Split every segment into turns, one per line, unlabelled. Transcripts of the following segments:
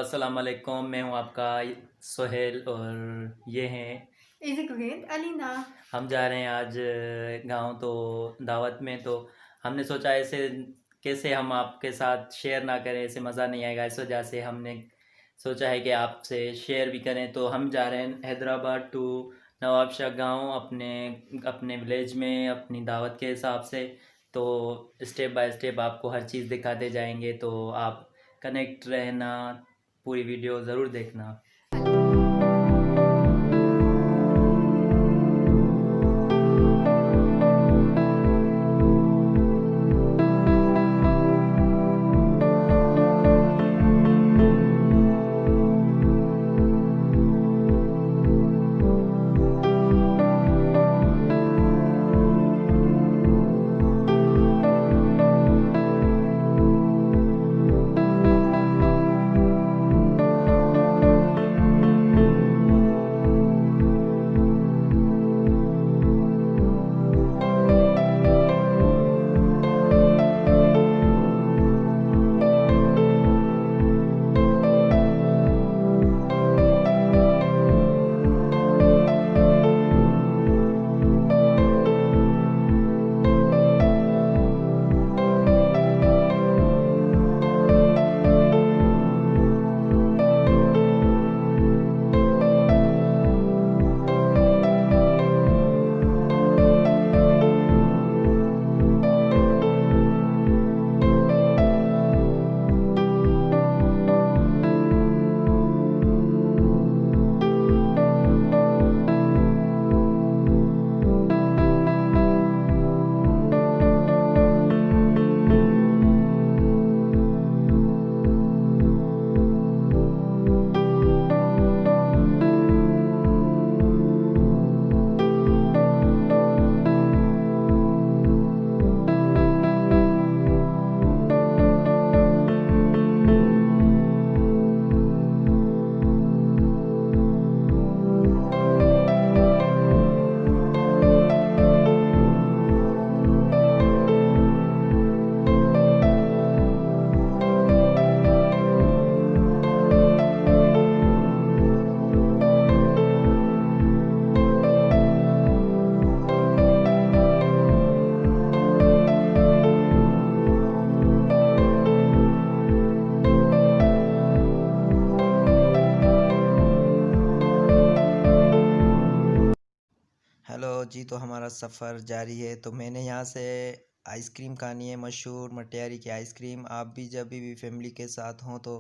अस्सलाम वालेकुम। मैं हूँ आपका सोहेल और ये हैं
Ezekiel, Alina.
हम जा रहे हैं आज गाँव तो दावत में। तो हमने सोचा ऐसे कैसे हम आपके साथ शेयर ना करें, ऐसे मज़ा नहीं आएगा। इस वजह से हमने सोचा है कि आपसे शेयर भी करें। तो हम जा रहे हैं हैदराबाद टू नवाबशाह गाँव अपने अपने विलेज में अपनी दावत के हिसाब से। तो स्टेप बाय स्टेप आपको हर चीज़ दिखाते जाएंगे, तो आप कनेक्ट रहना, पूरी वीडियो ज़रूर देखना।
हेलो जी, तो हमारा सफ़र जारी है। तो मैंने यहाँ से आइसक्रीम खानी है, मशहूर मटियारी की आइसक्रीम। आप भी जब भी फैमिली के साथ हों तो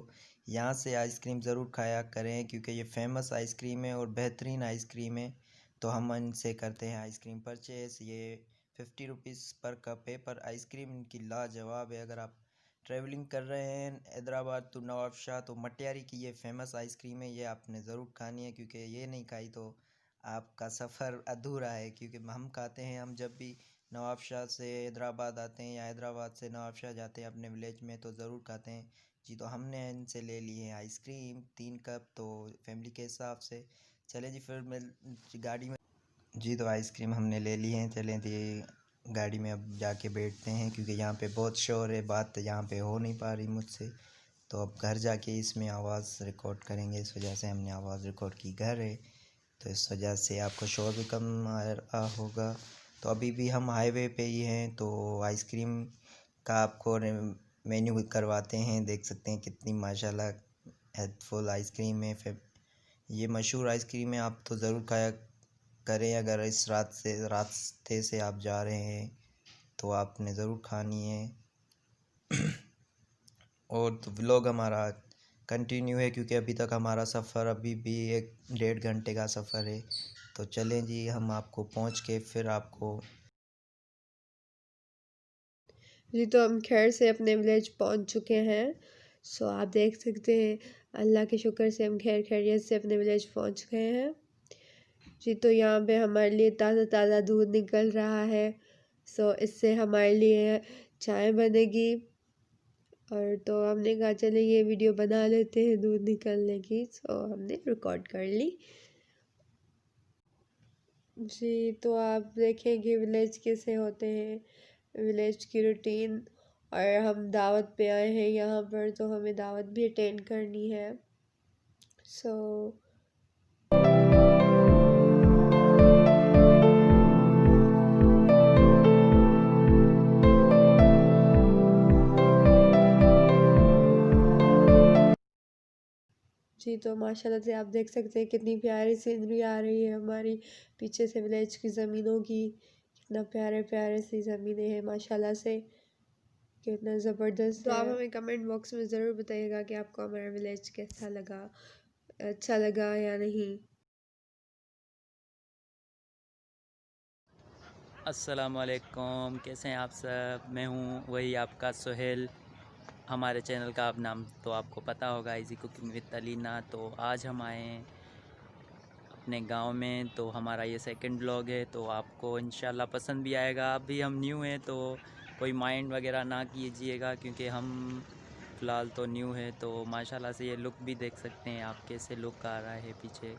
यहाँ से आइसक्रीम ज़रूर खाया करें, क्योंकि ये फेमस आइसक्रीम है और बेहतरीन आइसक्रीम है। तो हम इनसे करते हैं आइसक्रीम परचेस। ये 50 रुपीज़ पर कप है, पर आइसक्रीम इनकी लाजवाब है। अगर आप ट्रैवलिंग कर रहे हैं हैदराबाद टू नवाबशाह तो मटियारी की ये फेमस आइसक्रीम है, ये आपने ज़रूर खानी है, क्योंकि ये नहीं खाई तो आपका सफ़र अधूरा है। क्योंकि हम खाते हैं, हम जब भी नवाबशाह से हैदराबाद आते हैं या हैदराबाद से नवाबशाह जाते हैं अपने विलेज में तो ज़रूर खाते हैं जी। तो हमने इनसे ले ली है आइसक्रीम 3 कप, तो फैमिली के हिसाब से। चलें जी, फिर मैं गाड़ी में जी, तो आइसक्रीम हमने ले ली है। चलें जी, गाड़ी में अब जाके बैठते हैं, क्योंकि यहाँ पे बहुत शोर है, बात यहाँ पे हो नहीं पा रही मुझसे। तो अब घर जाके इसमें आवाज़ रिकॉर्ड करेंगे, इस वजह से हमने आवाज़ रिकॉर्ड की। घर है तो इस वजह से आपको शोर भी कम आ रहा होगा। तो अभी भी हम हाईवे पे ही हैं, तो आइसक्रीम का आपको मेन्यू करवाते हैं। देख सकते हैं कितनी माशाल्लाह हेल्पफुल आइसक्रीम है। फिर ये मशहूर आइसक्रीम है, आप तो ज़रूर खाया करें। अगर इस रास्ते से आप जा रहे हैं तो आपने ज़रूर खानी है। और तो व्लॉग हमारा कंटिन्यू है, क्योंकि अभी तक हमारा सफ़र अभी भी 1-1.5 घंटे का सफ़र है। तो चलें जी, हम आपको पहुंच के फिर आपको
जी, तो हम खैर से अपने विलेज पहुंच चुके हैं। सो आप देख सकते हैं, अल्लाह के शुक्र से हम खैर खैरियत से अपने विलेज पहुंच गए हैं। जी, तो यहाँ पे हमारे लिए ताज़ा ताज़ा दूध निकल रहा है। सो इससे हमारे लिए चाय बनेगी। और तो हमने कहा चले ये वीडियो बना लेते हैं दूध निकलने की। सो हमने रिकॉर्ड कर ली जी। तो आप देखें कि विलेज कैसे होते हैं, विलेज की रूटीन। और हम दावत पे आए हैं यहाँ पर, तो हमें दावत भी अटेंड करनी है। सो जी तो माशाल्लाह से आप देख सकते हैं कितनी प्यारी सीनरी आ रही है हमारी पीछे से विलेज की ज़मीनों की। कितना प्यारे प्यारे सी ज़मीनें हैं माशाल्लाह से, कितना ज़बरदस्त। तो आप हमें कमेंट बॉक्स में ज़रूर बताइएगा कि आपको हमारा विलेज कैसा लगा, अच्छा लगा या नहीं।
अस्सलामुअलैकुम, कैसे हैं आप सब। मैं हूँ वही आपका सोहेल। हमारे चैनल का आप नाम तो आपको पता होगा, इजी कुकिंग विद अलीना। तो आज हम आए हैं अपने गांव में। तो हमारा ये सेकंड ब्लॉग है, तो आपको इंशाल्लाह पसंद भी आएगा। अभी हम न्यू हैं तो कोई माइंड वगैरह ना कीजिएगा, क्योंकि हम फ़िलहाल तो न्यू है। तो माशाल्लाह से ये लुक भी देख सकते हैं आप, कैसे लुक आ रहा है पीछे।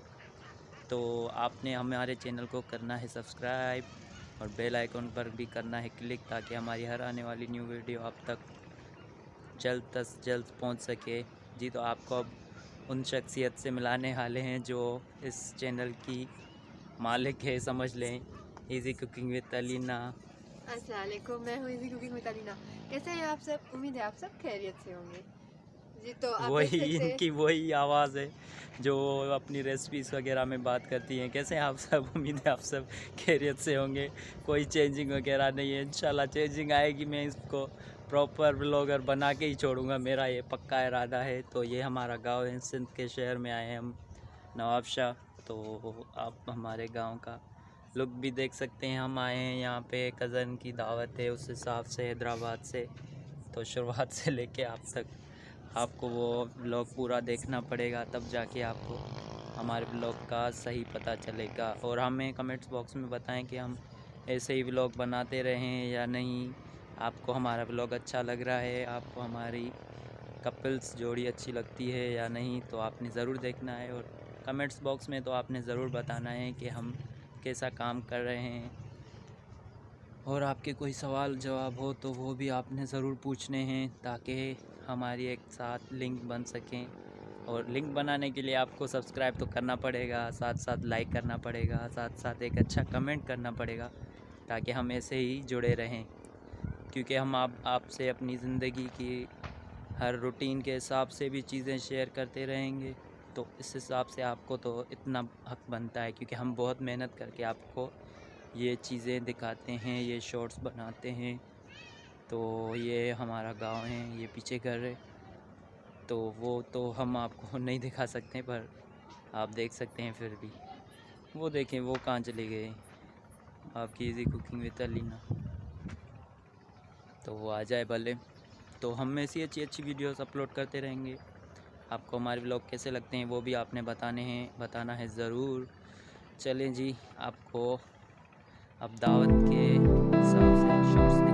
तो आपने हमारे चैनल को करना है सब्सक्राइब और बेल आइकन पर भी करना है क्लिक, ताकि हमारी हर आने वाली न्यू वीडियो आप तक जल्द से जल्द पहुंच सके। जी तो आपको अब उन शख्सियत से मिलाने वाले हैं जो इस चैनल की मालिक है, समझ लें, इजी कुकिंग विद अलीना।
अस्सलाम वालेकुम, मैं हूँ इजी कुकिंग विद अलीना। कैसे हैं आप सब? उम्मीद है आप सब खैरियत से होंगे। जी तो आप देख
वही
सकते हैं
इनकी वही आवाज़ है जो अपनी रेसिपीज़ वगैरह में बात करती हैं। कैसे हैं आप सब? उम्मीद है आप सब खैरियत से होंगे। कोई चेंजिंग वगैरह नहीं है। इंशाल्लाह चेंजिंग आएगी, मैं इसको प्रॉपर व्लॉगर बना के ही छोड़ूंगा, मेरा ये पक्का इरादा है। तो ये हमारा गांव है, सिंध के शहर में आए हैं हम, नवाबशाह। तो आप हमारे गांव का लुक भी देख सकते हैं। हम आए हैं यहाँ पे, कज़न की दावत है उस हिसाब से, हैदराबाद से। तो शुरुआत से लेके आप तक आपको वो व्लॉग पूरा देखना पड़ेगा, तब जाके आपको हमारे व्लॉग का सही पता चलेगा। और हमें कमेंट्स बॉक्स में बताएं कि हम ऐसे ही व्लॉग बनाते रहें या नहीं। आपको हमारा व्लॉग अच्छा लग रहा है, आपको हमारी कपल्स जोड़ी अच्छी लगती है या नहीं, तो आपने ज़रूर देखना है। और कमेंट्स बॉक्स में तो आपने ज़रूर बताना है कि हम कैसा काम कर रहे हैं। और आपके कोई सवाल जवाब हो तो वो भी आपने ज़रूर पूछने हैं, ताकि हमारी एक साथ लिंक बन सकें। और लिंक बनाने के लिए आपको सब्सक्राइब तो करना पड़ेगा, साथ साथ लाइक करना पड़ेगा, साथ साथ एक अच्छा कमेंट करना पड़ेगा, ताकि हम ऐसे ही जुड़े रहें। क्योंकि हम आपसे अपनी ज़िंदगी की हर रूटीन के हिसाब से भी चीज़ें शेयर करते रहेंगे। तो इस हिसाब से आपको तो इतना हक बनता है, क्योंकि हम बहुत मेहनत करके आपको ये चीज़ें दिखाते हैं, ये शॉर्ट्स बनाते हैं। तो ये हमारा गांव है, ये पीछे घर है। तो वो तो हम आपको नहीं दिखा सकते, पर आप देख सकते हैं फिर भी। वो देखें, वो कहाँ चले गए आपकी इजी कुकिंग विद अलीना। तो वो आ जाए भले। तो हम ऐसी अच्छी अच्छी वीडियोस अपलोड करते रहेंगे। आपको हमारे व्लॉग कैसे लगते हैं वो भी आपने बताना है ज़रूर। चलें जी, आपको अब दावत के हिसाब से शॉर्ट्स